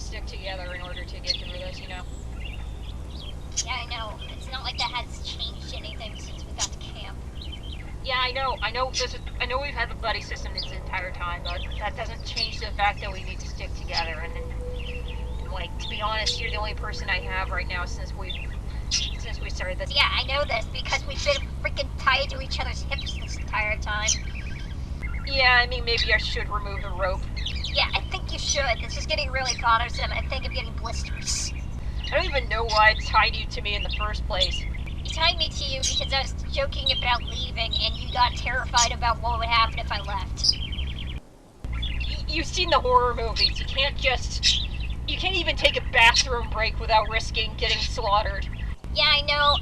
stick together in order to get through this, you know? Yeah, I know. It's not like that has changed anything since we got to camp. Yeah, I know we've had the buddy system this entire time, but that doesn't change the fact that we need to stick together, and like, to be honest, you're the only person I have right now since we started this. Yeah, I know this because we've been freaking tied to each other's hips this entire time. Yeah, I mean, maybe I should remove the rope. Yeah, I think you should. This is getting really bothersome. I think I'm getting blisters. I don't even know why I tied you to me in the first place. You tied me to you because I was joking about leaving, and you got terrified about what would happen if I left. You've seen the horror movies. You can't even take a bathroom break without risking getting slaughtered. Yeah, I know,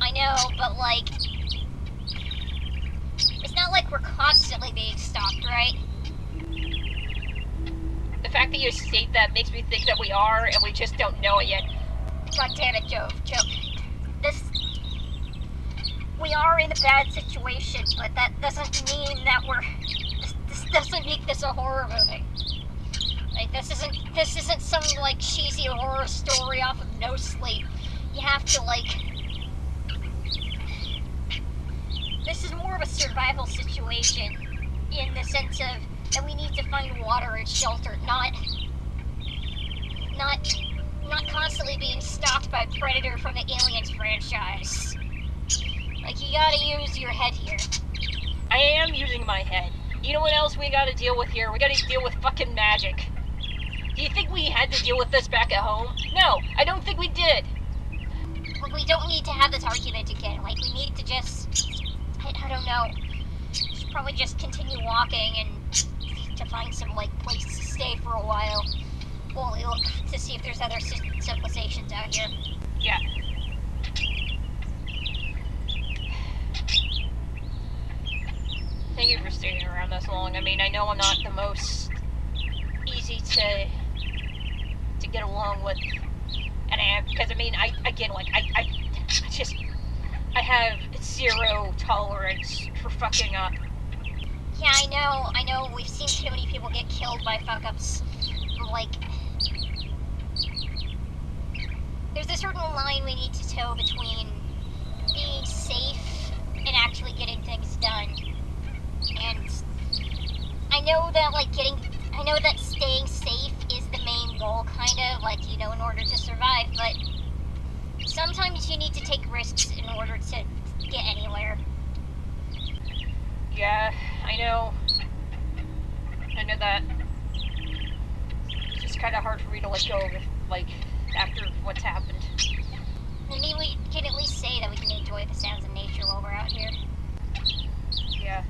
but like, it's not like we're constantly being stalked, right? The fact that you state that makes me think that we are, and we just don't know it yet. God damn it, Jove. We are in a bad situation, but that doesn't mean that this doesn't make this a horror movie. Like, this isn't some, like, cheesy horror story off of No Sleep. You have to, like... This is more of a survival situation in the sense of that we need to find water and shelter, not constantly being stalked by a predator from the Aliens franchise. Like, you gotta use your head here. I am using my head. You know what else we gotta deal with here? We gotta deal with fucking magic. Do you think we had to deal with this back at home? No, I don't think we did. Well, we don't need to have this argument again. Like, we need to just... I don't know. We should probably just continue walking and to find some, like, place to stay for a while. Well, look to see if there's other civilizations out here. Yeah. Thank you for staying around this long. I mean, I know I'm not the most easy to get along with, and I am, because I mean, I have zero tolerance for fucking up. Yeah, I know, we've seen too many people get killed by fuck-ups. Like, there's a certain line we need to toe between being safe and actually getting things done. And I know that staying safe is the main goal, kind of, like, you know, in order to survive, but sometimes you need to take risks in order to get anywhere. Yeah, I know that. It's just kind of hard for me to let go of it, like, after what's happened. I mean, we can at least say that we can enjoy the sounds of nature while we're out here. Yeah.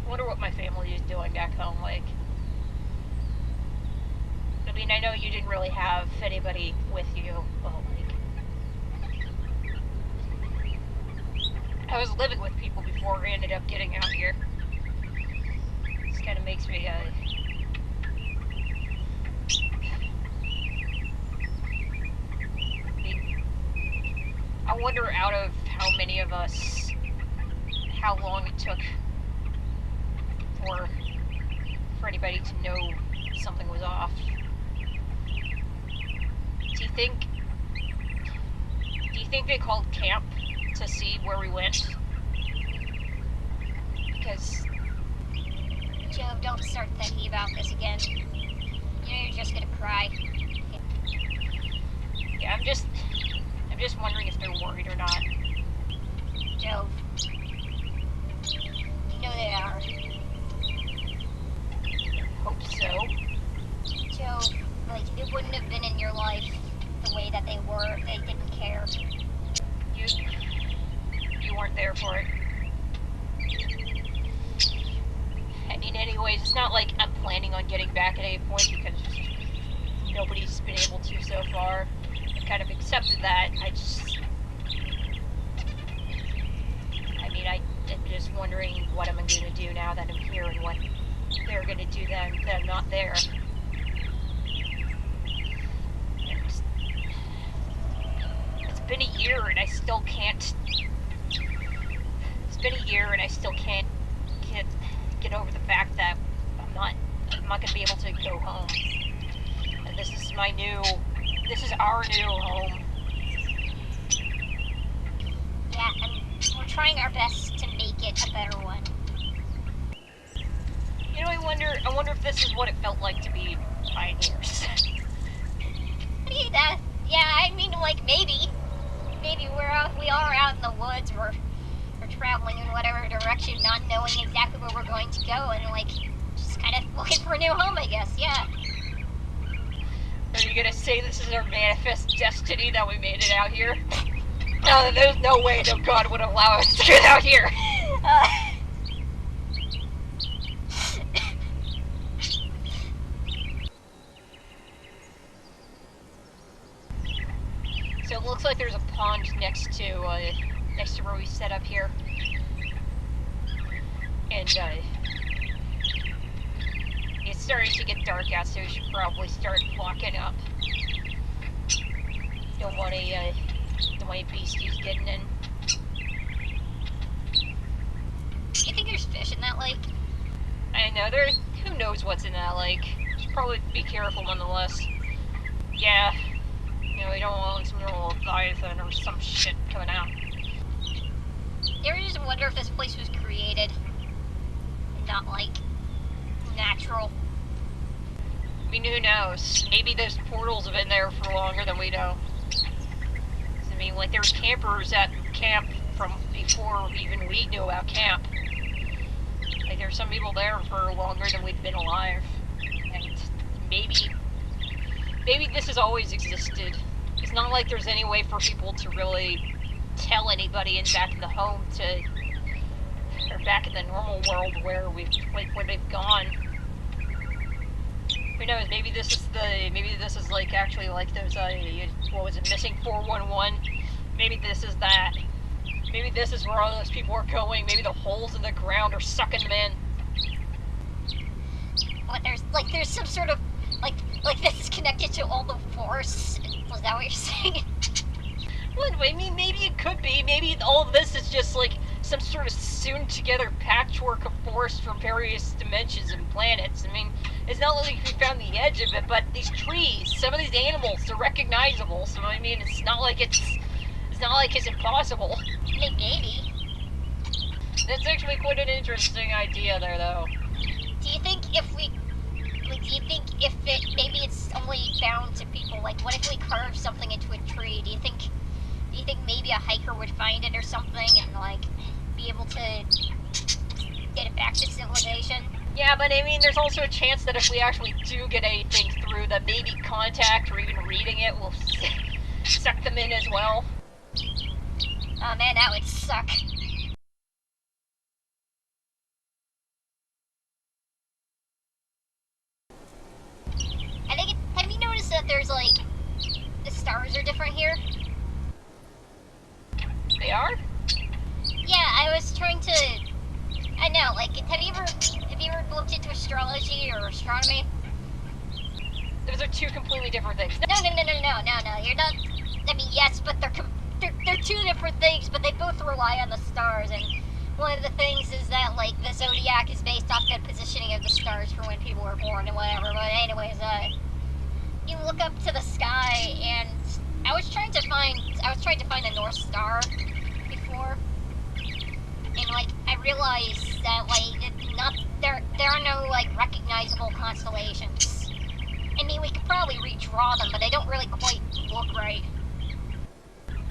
I wonder what my family is doing back home, like. I mean, I know you didn't really have anybody with you, but, like, I was living with people before we ended up getting out here. This kind of makes me, I wonder out of how many of us, how long it took for anybody to know something was off. Do you think they called camp to see where we went? Because... Joe, don't start thinking about this again. You know you're just gonna cry. Yeah, I'm just wondering if they're worried or not. Joe. You know they are. Hope so. Joe, like, it wouldn't have been in your life the way that they were if they didn't care. You weren't there for it. I mean, anyways, it's not like I'm planning on getting back at any point because nobody's been able to so far. I've kind of accepted that. I'm just wondering what I'm going to do now that I'm here and what they're going to do then that I'm not there. It's been a year and I still can't... It's been a year and I still can't get over the fact that I'm not gonna be able to go home. And this is our new home. Yeah, and we're trying our best to make it a better one. You know, I wonder if this is what it felt like to be pioneers. Yeah, I mean, like, maybe we are out in the woods, we're traveling in whatever direction, not knowing exactly where we're going to go, and, like, just kind of looking for a new home, I guess, yeah. Are you gonna say this is our manifest destiny that we made it out here? No, there's no way no God would allow us to get out here. So it looks like there's a pond next to where we set up here, and it's starting to get dark out, so we should probably start walking up. Don't want any beasties getting in. Do you think there's fish in that lake? I know, who knows what's in that lake. Should probably be careful nonetheless. Yeah. You know, we don't want some little Leviathan or some shit coming out. You ever just wonder if this place was created? Not, like, natural? I mean, who knows? Maybe those portals have been there for longer than we know. I mean, like, there were campers at camp from before even we knew about camp. Like, there were some people there for longer than we'd been alive. And maybe this has always existed. It's not like there's any way for people to really tell anybody back in the home or back in the normal world where they've gone. Who knows? Maybe this is like actually like those what was it, missing 411? Maybe this is that. Maybe this is where all those people are going. Maybe the holes in the ground are sucking them in. What, there's some sort of like this is connected to all the forests. Was that what you're saying? Well, I mean, maybe it could be. Maybe all of this is just like some sort of sewn-together patchwork of forests from various dimensions and planets. I mean, it's not like we found the edge of it, but these trees, some of these animals, they're recognizable. So I mean, it's not like it's impossible. Maybe. That's actually quite an interesting idea there, though. Do you think maybe it's only bound to people? Like, what if we carve something into a tree? Do you think maybe a hiker would find it or something and, like, be able to get it back to civilization? Yeah, but I mean, there's also a chance that if we actually do get anything through, that maybe contact or even reading it will suck them in as well. Oh man, that would suck. Have you noticed that there's, like, the stars are different here? They are? Yeah, I was trying to... I know, like, have you ever looked into astrology or astronomy? Those are two completely different things. No, you're not... I mean, yes, but they're two different things, but they both rely on the stars, and one of the things is that, like, the zodiac is based off the positioning of the stars for when people were born and whatever, but anyways, you look up to the sky, and I was trying to find the North Star before, and, like, I realized that, like, there are no, like, recognizable constellations. I mean, we could probably redraw them, but they don't really quite look right.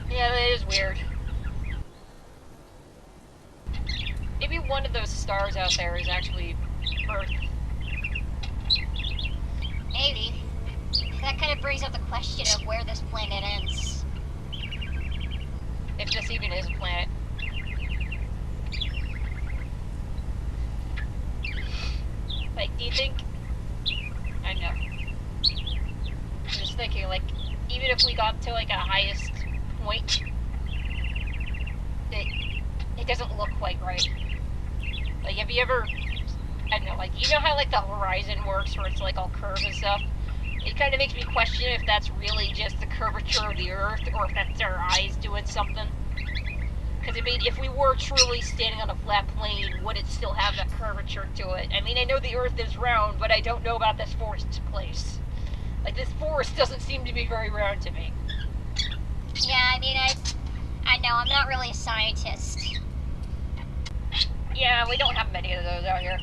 Yeah, that is weird. Maybe one of those stars out there is actually Earth. Maybe. That kind of brings up the question of where this planet ends. If this even is a planet. Like, do you think... I don't know. I'm just thinking, like, even if we got to, like, a highest point, it doesn't look quite right. Like, have you ever... I don't know, like, you know how, like, the horizon works, where it's, like, all curved and stuff? It kind of makes me question if that's really just the curvature of the Earth, or if that's our eyes doing something. Because, I mean, if we were truly standing on a flat plane, would it still have that curvature to it? I mean, I know the Earth is round, but I don't know about this forest place. Like, this forest doesn't seem to be very round to me. Yeah, I mean, I know, I'm not really a scientist. Yeah, we don't have many of those out here.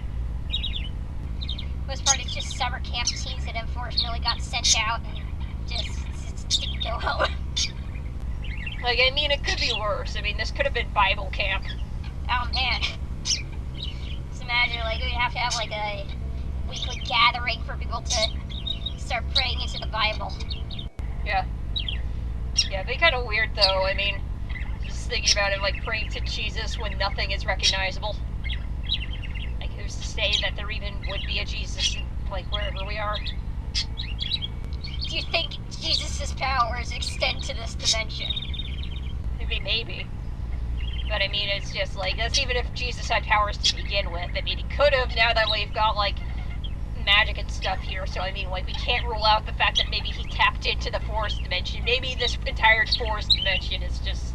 Most part, it's just summer camp teens that unfortunately got sent out and just didn't go home. Like, I mean, it could be worse. I mean, this could have been Bible camp. Oh, man. Just imagine, like, we'd have to have, like, a weekly gathering for people to start praying into the Bible. Yeah. Yeah, it'd be kind of weird, though. I mean, just thinking about it, like, praying to Jesus when nothing is recognizable. Like, who's to say that there even would be a Jesus, like, wherever we are? Do you think Jesus' powers extend to this dimension? Maybe. But, I mean, it's just, like, that's even if Jesus had powers to begin with. I mean, he could have, now that we've got, like, magic and stuff here, so, I mean, like, we can't rule out the fact that maybe he tapped into the forest dimension. Maybe this entire forest dimension is just...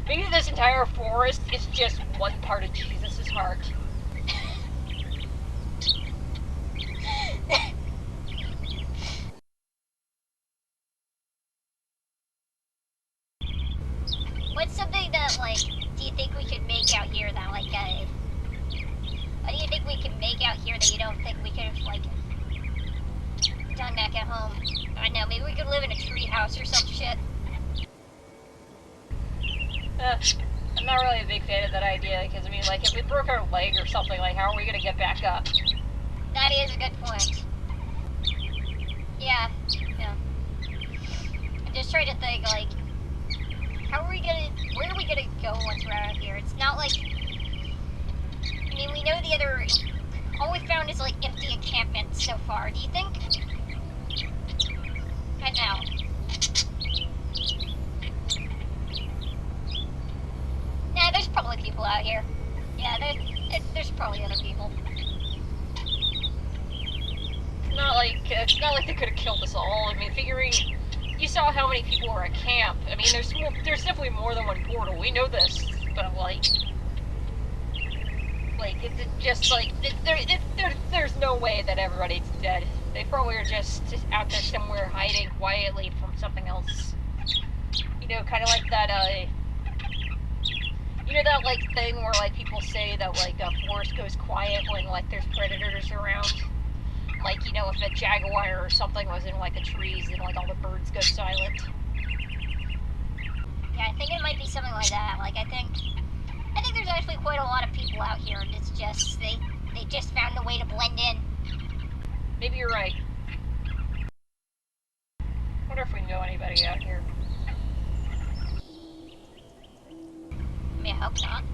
Maybe this entire forest is just one part of Jesus' heart. What's something that, like, do you think we could make out here that, like, what do you think we could make out here that you don't think we could have, like, done back at home? I know, maybe we could live in a tree house or some shit. I'm not really a big fan of that idea, because, I mean, like, if we broke our leg or something, like, how are we gonna get back up? That is a good point. Yeah. I'm just trying to think, like, where are we gonna go once we're out here? It's not like, I mean, we know all we found is, like, empty encampments so far. Do you think? I know. Nah, there's probably people out here. Yeah, there's probably other people. It's not like they could have killed us all. I mean, figuring... You saw how many people were at camp. I mean, there's definitely more than one portal. We know this, but, like... Like, it's just, like... There's no way that everybody's dead. They probably are just out there somewhere hiding quietly from something else. You know, kind of like that, you know that, like, thing where, like, people say that, like, a forest goes quiet when, like, there's predators around? Like, you know, if a jaguar or something was in, like, the trees and, like, all the birds go silent. Yeah, I think it might be something like that. Like, I think there's actually quite a lot of people out here, and it's just, they just found a way to blend in. Maybe you're right. I wonder if we know anybody out here. I mean, I hope not.